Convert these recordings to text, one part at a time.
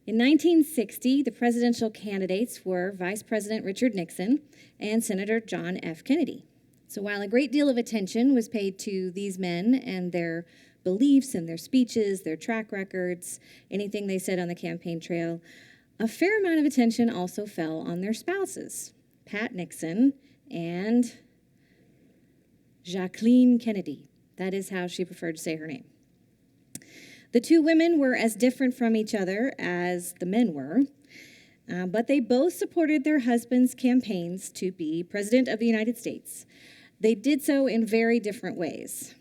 In 1960, the presidential candidates were Vice President Richard Nixon and Senator John F. Kennedy. So while a great deal of attention was paid to these men and their beliefs and their speeches, their track records, anything they said on the campaign trail, a fair amount of attention also fell on their spouses, Pat Nixon and Jacqueline Kennedy. That is how she preferred to say her name. The two women were as different from each other as the men were, but they both supported their husbands' campaigns to be President of the United States. They did so in very different ways.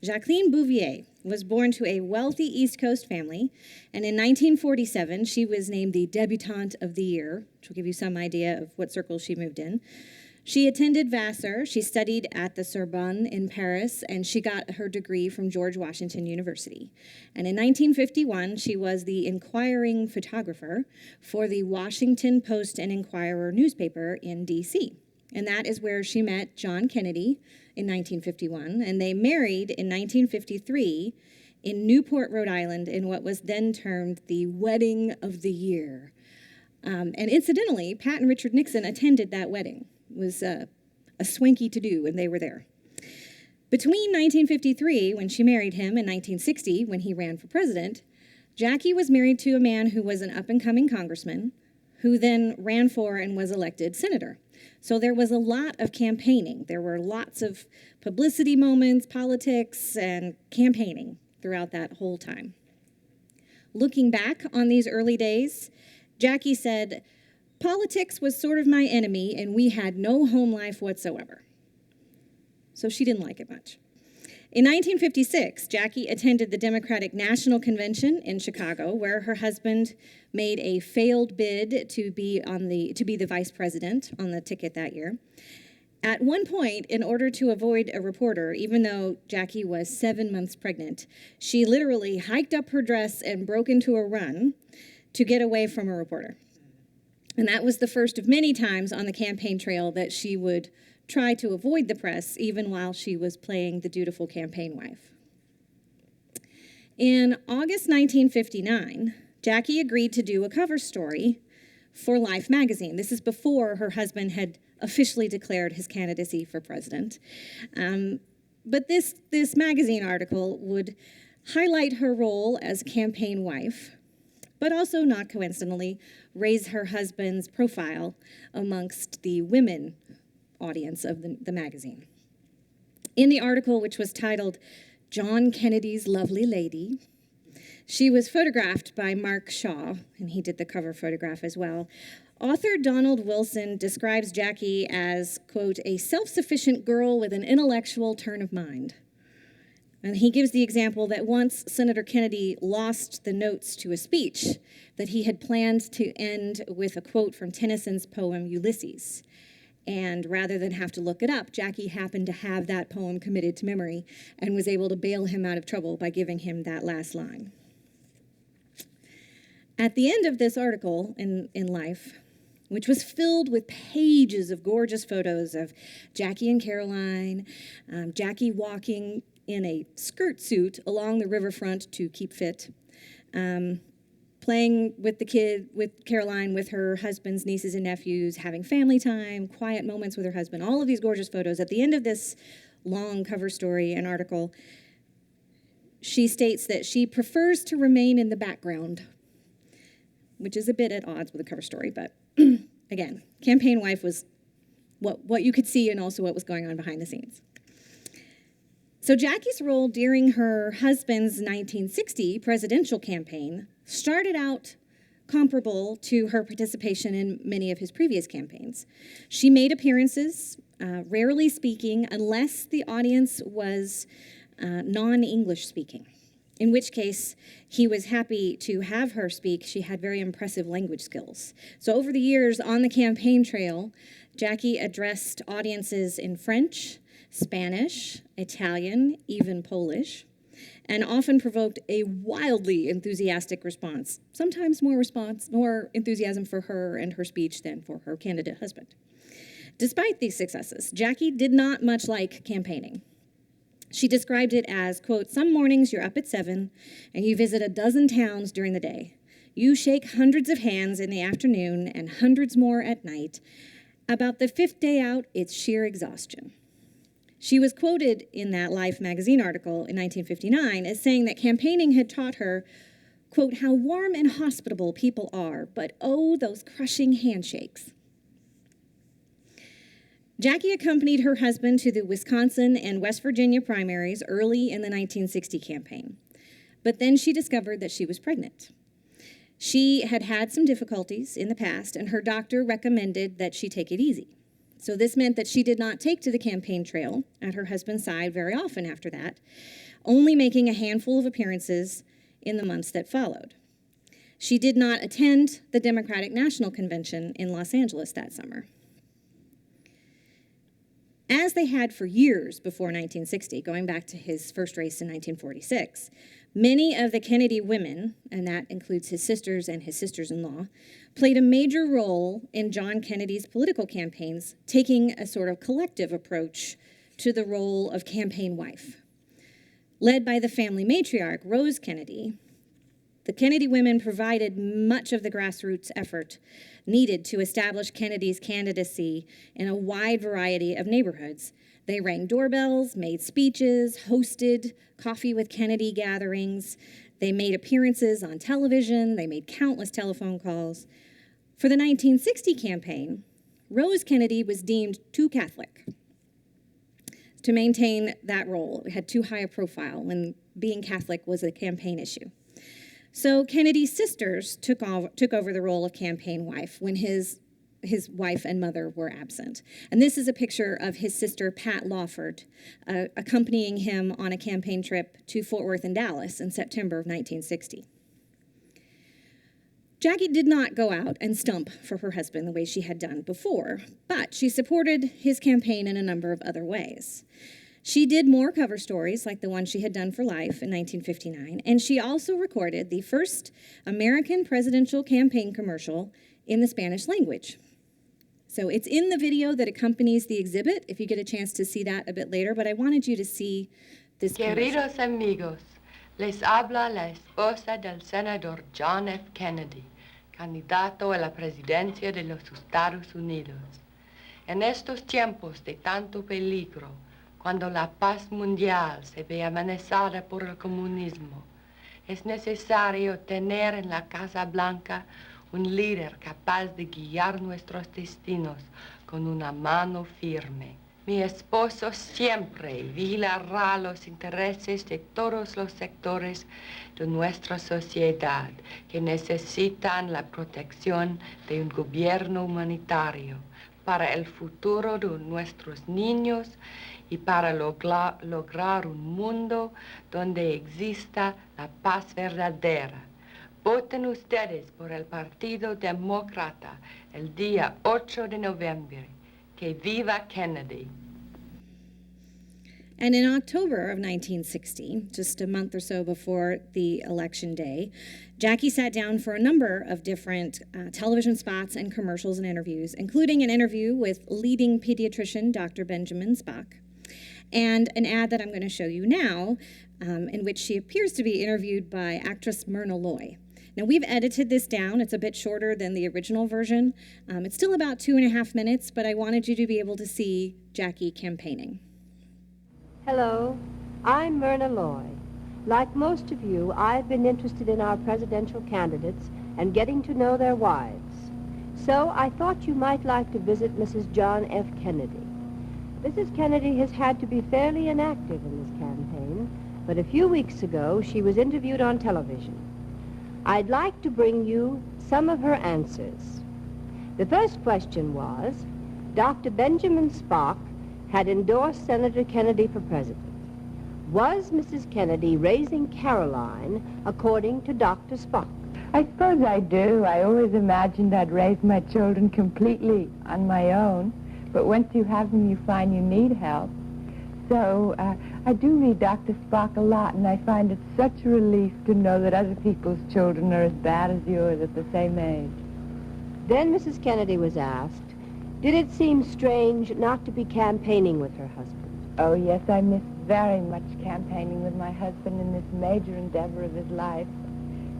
Jacqueline Bouvier was born to a wealthy East Coast family, and in 1947, she was named the Debutante of the Year, which will give you some idea of what circles she moved in. She attended Vassar, she studied at the Sorbonne in Paris, and she got her degree from George Washington University. And in 1951, she was the inquiring photographer for the Washington Post and Inquirer newspaper in D.C. And that is where she met John Kennedy in 1951, and they married in 1953 in Newport, Rhode Island, in what was then termed the Wedding of the Year. And incidentally, Pat and Richard Nixon attended that wedding. It was a swanky to-do, and they were there. Between 1953, when she married him, and 1960, when he ran for president, Jackie was married to a man who was an up-and-coming congressman, who then ran for and was elected senator. So there was a lot of campaigning. There were lots of publicity moments, politics, and campaigning throughout that whole time. Looking back on these early days, Jackie said, "Politics was sort of my enemy, and we had no home life whatsoever." So she didn't like it much. In 1956, Jackie attended the Democratic National Convention in Chicago, where her husband made a failed bid to be the vice president on the ticket that year. At one point, in order to avoid a reporter, even though Jackie was 7 months pregnant, she literally hiked up her dress and broke into a run to get away from a reporter. And that was the first of many times on the campaign trail that she would try to avoid the press, even while she was playing the dutiful campaign wife. In August 1959, Jackie agreed to do a cover story for Life magazine. This is before her husband had officially declared his candidacy for president. But this magazine article would highlight her role as campaign wife, but also, not coincidentally, raise her husband's profile amongst the women audience of the magazine. In the article, which was titled "John Kennedy's Lovely Lady," she was photographed by Mark Shaw, and he did the cover photograph as well. Author Donald Wilson describes Jackie as, quote, "a self-sufficient girl with an intellectual turn of mind." And he gives the example that once Senator Kennedy lost the notes to a speech that he had planned to end with a quote from Tennyson's poem Ulysses. And rather than have to look it up, Jackie happened to have that poem committed to memory and was able to bail him out of trouble by giving him that last line. At the end of this article in Life, which was filled with pages of gorgeous photos of Jackie and Caroline, Jackie walking in a skirt suit along the riverfront to keep fit, playing with Caroline, with her husband's nieces and nephews, having family time, quiet moments with her husband, all of these gorgeous photos. At the end of this long cover story and article, she states that she prefers to remain in the background, which is a bit at odds with the cover story, but again, campaign wife was what you could see and also what was going on behind the scenes. So Jackie's role during her husband's 1960 presidential campaign started out comparable to her participation in many of his previous campaigns. She made appearances, rarely speaking, unless the audience was non-English speaking, in which case he was happy to have her speak. She had very impressive language skills. So over the years on the campaign trail, Jackie addressed audiences in French, Spanish, Italian, even Polish, and often provoked a wildly enthusiastic response, sometimes more enthusiasm for her and her speech than for her candidate husband. Despite these successes, Jackie did not much like campaigning. She described it as, quote, "Some mornings you're up at 7 and you visit a dozen towns during the day. You shake hundreds of hands in the afternoon and hundreds more at night. About the 5th day out, it's sheer exhaustion." She was quoted in that Life magazine article in 1959 as saying that campaigning had taught her, quote, "how warm and hospitable people are, but oh, those crushing handshakes." Jackie accompanied her husband to the Wisconsin and West Virginia primaries early in the 1960 campaign. But then she discovered that she was pregnant. She had had some difficulties in the past, and her doctor recommended that she take it easy. So this meant that she did not take to the campaign trail at her husband's side very often after that, only making a handful of appearances in the months that followed. She did not attend the Democratic National Convention in Los Angeles that summer. As they had for years before 1960, going back to his first race in 1946, many of the Kennedy women, and that includes his sisters and his sisters-in-law, played a major role in John Kennedy's political campaigns, taking a sort of collective approach to the role of campaign wife. Led by the family matriarch, Rose Kennedy, the Kennedy women provided much of the grassroots effort needed to establish Kennedy's candidacy in a wide variety of neighborhoods. They rang doorbells, made speeches, hosted coffee with Kennedy gatherings. They made appearances on television. They made countless telephone calls. For the 1960 campaign, Rose Kennedy was deemed too Catholic to maintain that role. It had too high a profile when being Catholic was a campaign issue. So Kennedy's sisters took over the role of campaign wife when his wife and mother were absent. And this is a picture of his sister, Pat Lawford, accompanying him on a campaign trip to Fort Worth and Dallas in September of 1960. Jackie did not go out and stump for her husband the way she had done before, but she supported his campaign in a number of other ways. She did more cover stories like the one she had done for Life in 1959, and she also recorded the first American presidential campaign commercial in the Spanish language. So it's in the video that accompanies the exhibit, if you get a chance to see that a bit later, but I wanted you to see this Queridos amigos, les habla la esposa del senador John F. Kennedy, candidato a la presidencia de los Estados Unidos. En estos tiempos de tanto peligro, cuando la paz mundial se ve amenazada por el comunismo, es necesario tener en la Casa Blanca un líder capaz de guiar nuestros destinos con una mano firme. Mi esposo siempre vigilará los intereses de todos los sectores de nuestra sociedad que necesitan la protección de un gobierno humanitario para el futuro de nuestros niños y para lograr un mundo donde exista la paz verdadera. Voten ustedes por el Partido Demócrata el día 8 de noviembre. Que viva Kennedy. And in October of 1960, just a month or so before the election day, Jackie sat down for a number of different television spots and commercials and interviews, including an interview with leading pediatrician Dr. Benjamin Spock, and an ad that I'm going to show you now, in which she appears to be interviewed by actress Myrna Loy. Now, we've edited this down. It's a bit shorter than the original version. It's still about 2.5 minutes, but I wanted you to be able to see Jackie campaigning. Hello, I'm Myrna Loy. Like most of you, I've been interested in our presidential candidates and getting to know their wives. So I thought you might like to visit Mrs. John F. Kennedy. Mrs. Kennedy has had to be fairly inactive in this campaign, but a few weeks ago she was interviewed on television. I'd like to bring you some of her answers. The first question was, Dr. Benjamin Spock had endorsed Senator Kennedy for president. Was Mrs. Kennedy raising Caroline according to Dr. Spock? I suppose I do. I always imagined I'd raise my children completely on my own, but once you have them, you find you need help. So I do read Dr. Spock a lot, and I find it such a relief to know that other people's children are as bad as yours at the same age. Then Mrs. Kennedy was asked, did it seem strange not to be campaigning with her husband? Oh, yes, I miss very much campaigning with my husband in this major endeavor of his life.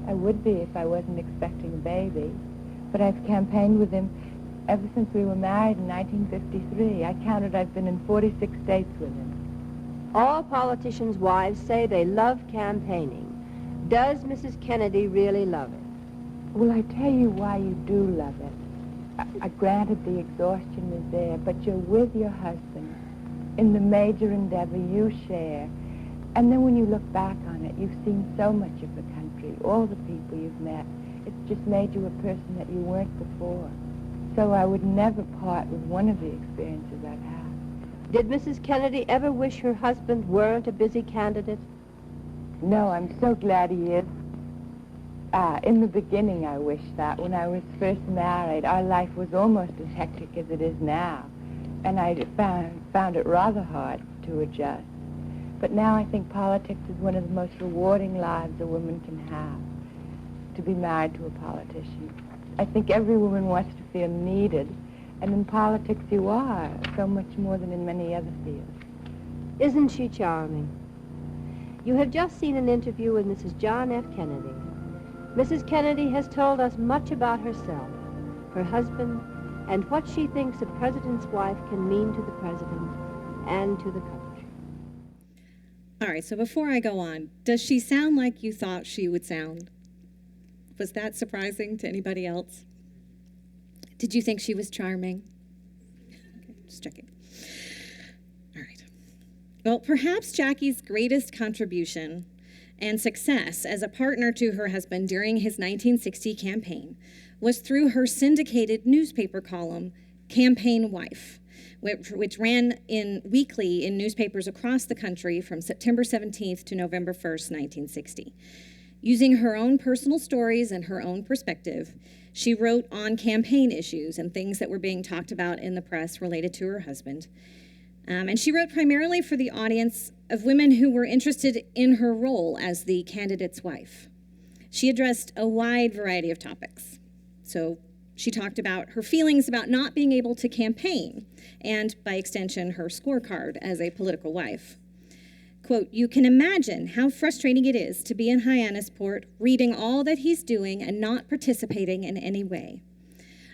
I would be if I wasn't expecting a baby. But I've campaigned with him ever since we were married in 1953. I counted I've been in 46 states with him. All politicians' wives say they love campaigning. Does Mrs. Kennedy really love it? Well, I tell you why you do love it. Granted, the exhaustion is there, but you're with your husband in the major endeavor you share. And then when you look back on it, you've seen so much of the country, all the people you've met. It's just made you a person that you weren't before. So I would never part with one of the experiences I've had. Did Mrs. Kennedy ever wish her husband weren't a busy candidate? No, I'm so glad he is. In the beginning, I wished that. When I was first married, our life was almost as hectic as it is now. And I found it rather hard to adjust. But now I think politics is one of the most rewarding lives a woman can have, to be married to a politician. I think every woman wants to feel needed, and in politics you are, so much more than in many other fields. Isn't she charming? You have just seen an interview with Mrs. John F. Kennedy. Mrs. Kennedy has told us much about herself, her husband, and what she thinks a president's wife can mean to the president and to the country. All right, so before I go on, does she sound like you thought she would sound? Was that surprising to anybody else? Did you think she was charming? Okay, just checking. All right. Well, perhaps Jackie's greatest contribution and success as a partner to her husband during his 1960 campaign was through her syndicated newspaper column, Campaign Wife, which ran weekly in newspapers across the country from September 17th to November 1st, 1960. Using her own personal stories and her own perspective, she wrote on campaign issues and things that were being talked about in the press related to her husband. And she wrote primarily for the audience of women who were interested in her role as the candidate's wife. She addressed a wide variety of topics. So she talked about her feelings about not being able to campaign, and by extension, her scorecard as a political wife. Quote, "You can imagine how frustrating it is to be in Hyannisport, reading all that he's doing and not participating in any way.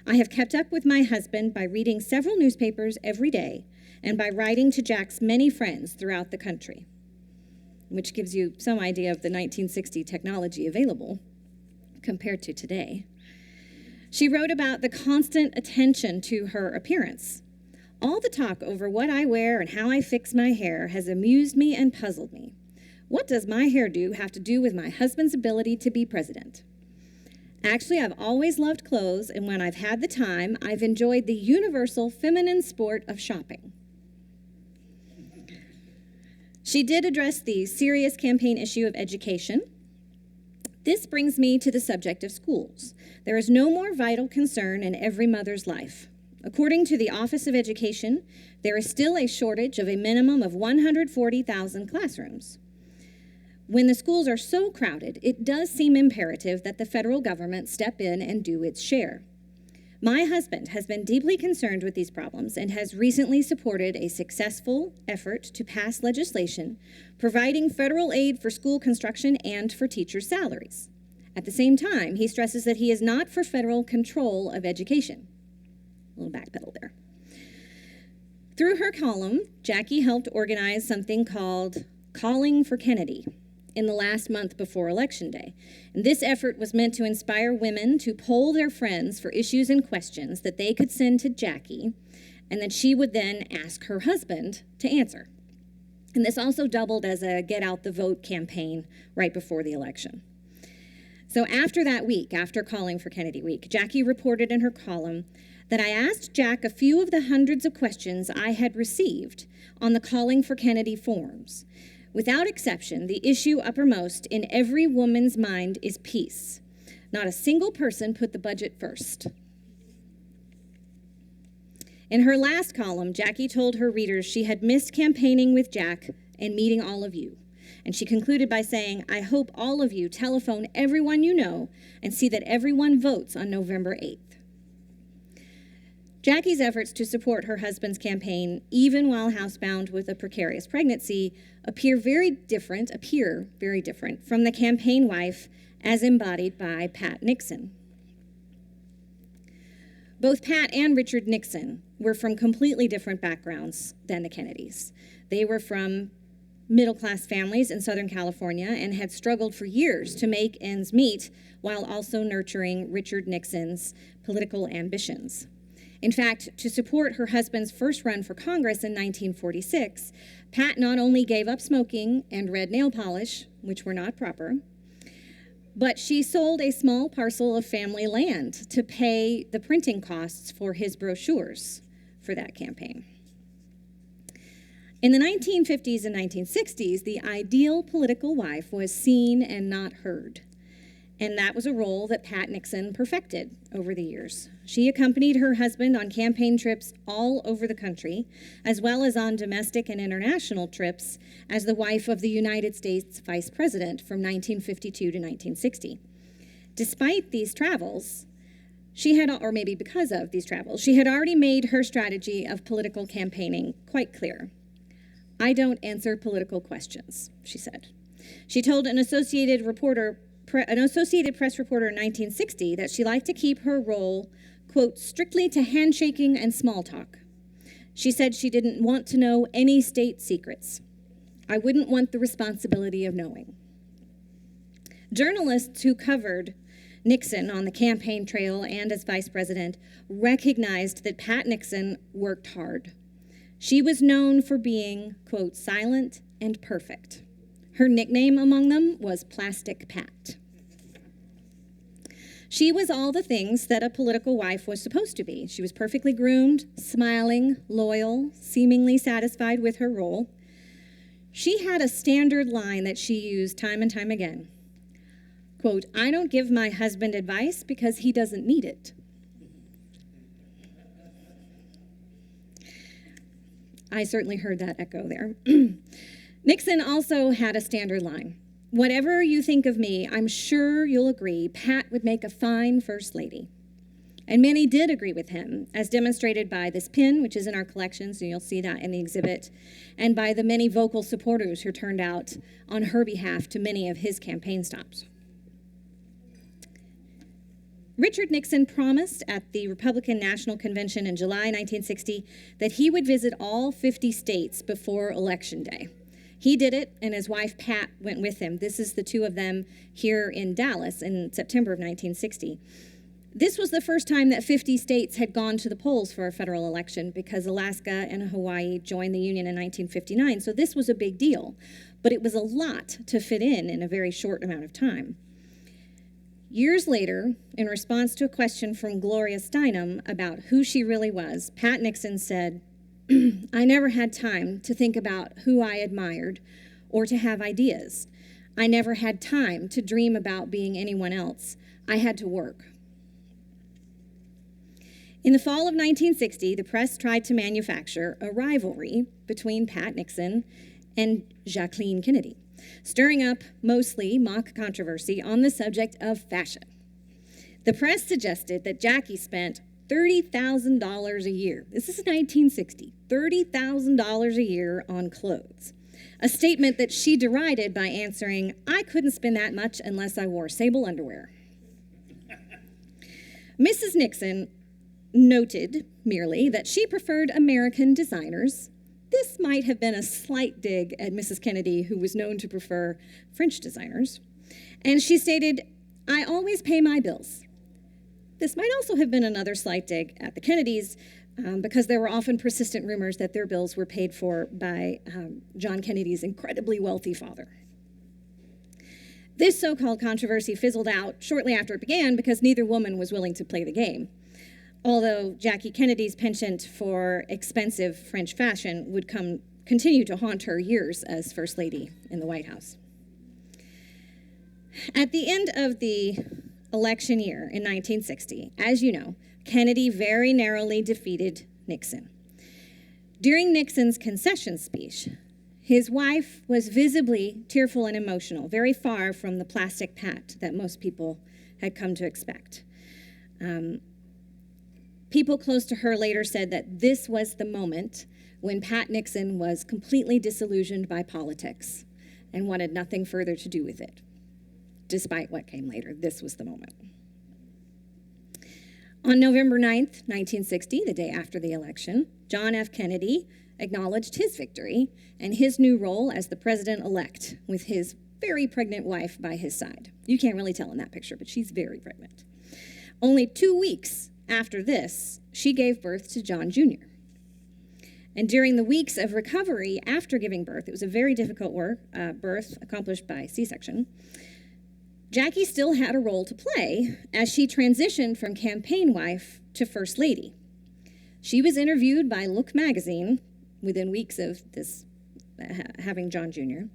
I have kept up with my husband by reading several newspapers every day and by writing to Jack's many friends throughout the country," which gives you some idea of the 1960 technology available compared to today. She wrote about the constant attention to her appearance. "All the talk over what I wear and how I fix my hair has amused me and puzzled me. What does my hairdo have to do with my husband's ability to be president? Actually, I've always loved clothes, and when I've had the time, I've enjoyed the universal feminine sport of shopping." She did address the serious campaign issue of education. "This brings me to the subject of schools. There is no more vital concern in every mother's life. According to the Office of Education, there is still a shortage of a minimum of 140,000 classrooms. When the schools are so crowded, it does seem imperative that the federal government step in and do its share. My husband has been deeply concerned with these problems and has recently supported a successful effort to pass legislation providing federal aid for school construction and for teachers' salaries. At the same time, he stresses that he is not for federal control of education." A little backpedal there. Through her column, Jackie helped organize something called Calling for Kennedy in the last month before Election Day. And this effort was meant to inspire women to poll their friends for issues and questions that they could send to Jackie, and that she would then ask her husband to answer. And this also doubled as a get out the vote campaign right before the election. So after that week, after Calling for Kennedy week, Jackie reported in her column that I asked Jack a few of the hundreds of questions I had received on the Calling for Kennedy forms. Without exception, the issue uppermost in every woman's mind is peace. Not a single person put the budget first. In her last column, Jackie told her readers she had missed campaigning with Jack and meeting all of you. And she concluded by saying, "I hope all of you telephone everyone you know and see that everyone votes on November 8th. Jackie's efforts to support her husband's campaign, even while housebound with a precarious pregnancy, appear very different from the campaign wife as embodied by Pat Nixon. Both Pat and Richard Nixon were from completely different backgrounds than the Kennedys. They were from middle-class families in Southern California and had struggled for years to make ends meet while also nurturing Richard Nixon's political ambitions. In fact, to support her husband's first run for Congress in 1946, Pat not only gave up smoking and red nail polish, which were not proper, but she sold a small parcel of family land to pay the printing costs for his brochures for that campaign. In the 1950s and 1960s, the ideal political wife was seen and not heard. And that was a role that Pat Nixon perfected over the years. She accompanied her husband on campaign trips all over the country, as well as on domestic and international trips as the wife of the United States Vice President from 1952 to 1960. Despite these travels, or maybe because of these travels, she had already made her strategy of political campaigning quite clear. "I don't answer political questions," she said. She told an Associated Press reporter in 1960 that she liked to keep her role, quote, strictly to handshaking and small talk. She said she didn't want to know any state secrets. "I wouldn't want the responsibility of knowing." Journalists who covered Nixon on the campaign trail and as vice president recognized that Pat Nixon worked hard. She was known for being, quote, silent and perfect. Her nickname among them was Plastic Pat. She was all the things that a political wife was supposed to be. She was perfectly groomed, smiling, loyal, seemingly satisfied with her role. She had a standard line that she used time and time again. Quote, "I don't give my husband advice because he doesn't need it." I certainly heard that echo there. Nixon also had a standard line. "Whatever you think of me, I'm sure you'll agree Pat would make a fine first lady." And many did agree with him, as demonstrated by this pin, which is in our collection, so you'll see that in the exhibit, and by the many vocal supporters who turned out on her behalf to many of his campaign stops. Richard Nixon promised at the Republican National Convention in July 1960 that he would visit all 50 states before Election Day. He did it, and his wife Pat went with him. This is the two of them here in Dallas in September of 1960. This was the first time that 50 states had gone to the polls for a federal election because Alaska and Hawaii joined the Union in 1959, so this was a big deal. But it was a lot to fit in a very short amount of time. Years later, in response to a question from Gloria Steinem about who she really was, Pat Nixon said, "I never had time to think about who I admired or to have ideas. I never had time to dream about being anyone else. I had to work." In the fall of 1960, the press tried to manufacture a rivalry between Pat Nixon and Jacqueline Kennedy, stirring up mostly mock controversy on the subject of fashion. The press suggested that Jackie spent $30,000 a year. This is 1960, $30,000 a year on clothes. A statement that she derided by answering, "I couldn't spend that much unless I wore sable underwear." Mrs. Nixon noted merely that she preferred American designers. This might have been a slight dig at Mrs. Kennedy, who was known to prefer French designers. And she stated, "I always pay my bills." This might also have been another slight dig at the Kennedys, because there were often persistent rumors that their bills were paid for by John Kennedy's incredibly wealthy father. This so-called controversy fizzled out shortly after it began because neither woman was willing to play the game. Although Jackie Kennedy's penchant for expensive French fashion would continue to haunt her years as First Lady in the White House. At the end of the election year in 1960, as you know, Kennedy very narrowly defeated Nixon. During Nixon's concession speech, his wife was visibly tearful and emotional, very far from the plastic Pat that most people had come to expect. People close to her later said that this was the moment when Pat Nixon was completely disillusioned by politics and wanted nothing further to do with it. Despite what came later, this was the moment. On November 9th, 1960, the day after the election, John F. Kennedy acknowledged his victory and his new role as the president-elect with his very pregnant wife by his side. You can't really tell in that picture, but she's very pregnant. Only 2 weeks after this, she gave birth to John Jr. And during the weeks of recovery after giving birth, it was a very difficult birth accomplished by C-section, Jackie still had a role to play as she transitioned from campaign wife to first lady. She was interviewed by Look magazine within weeks of this having John Jr.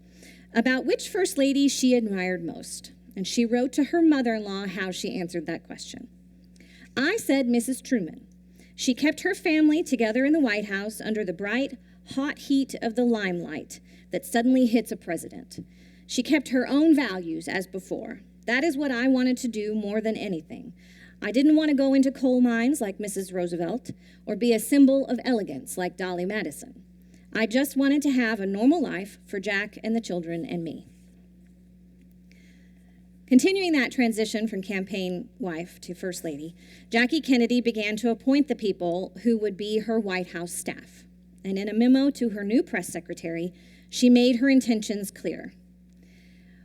about which first lady she admired most. And she wrote to her mother-in-law how she answered that question. I said Mrs. Truman. She kept her family together in the White House under the bright, hot heat of the limelight that suddenly hits a president. She kept her own values as before. That is what I wanted to do more than anything. I didn't want to go into coal mines like Mrs. Roosevelt or be a symbol of elegance like Dolly Madison. I just wanted to have a normal life for Jack and the children and me. Continuing that transition from campaign wife to first lady, Jackie Kennedy began to appoint the people who would be her White House staff. And in a memo to her new press secretary, she made her intentions clear.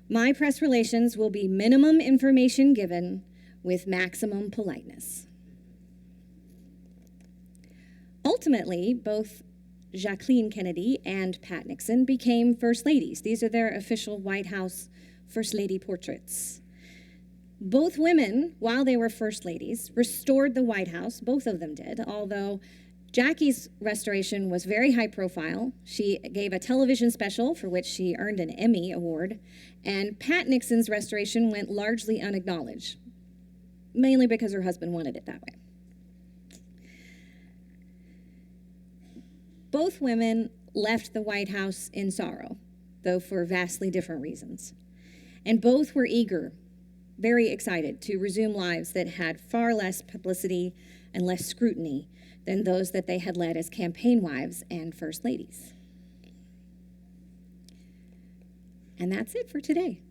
My press relations will be minimum information given with maximum politeness. Ultimately, both Jacqueline Kennedy and Pat Nixon became first ladies. These are their official White House first lady portraits. Both women, while they were first ladies, restored the White House. Both of them did, although Jackie's restoration was very high profile. She gave a television special for which she earned an Emmy Award, and Pat Nixon's restoration went largely unacknowledged, mainly because her husband wanted it that way. Both women left the White House in sorrow, though for vastly different reasons. And both were eager, very excited to resume lives that had far less publicity and less scrutiny than those that they had led as campaign wives and first ladies. And that's it for today.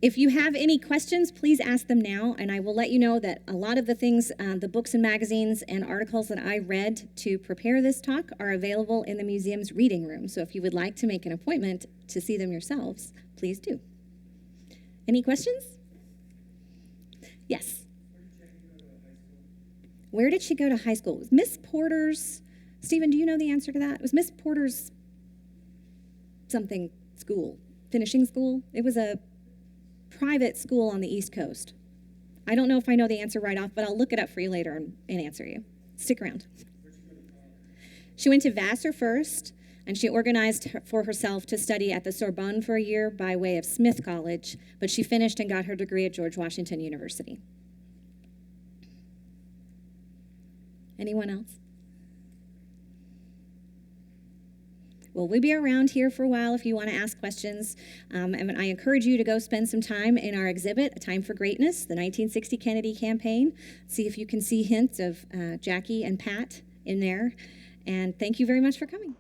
If you have any questions, please ask them now, and I will let you know that a lot of the things, the books and magazines and articles that I read to prepare this talk are available in the museum's reading room. So if you would like to make an appointment to see them yourselves, please do. Any questions? Yes. Where did she go to high school? It was Miss Porter's, Stephen, do you know the answer to that? It was Miss Porter's something school, finishing school. It was a private school on the East Coast. I don't know if I know the answer right off, but I'll look it up for you later and answer you. Stick around. She went to Vassar first, and she organized for herself to study at the Sorbonne for a year by way of Smith College, but she finished and got her degree at George Washington University. Anyone else? Well, we'll be around here for a while if you want to ask questions. And I encourage you to go spend some time in our exhibit, A Time for Greatness, the 1960 Kennedy campaign. See if you can see hints of Jackie and Pat in there. And thank you very much for coming.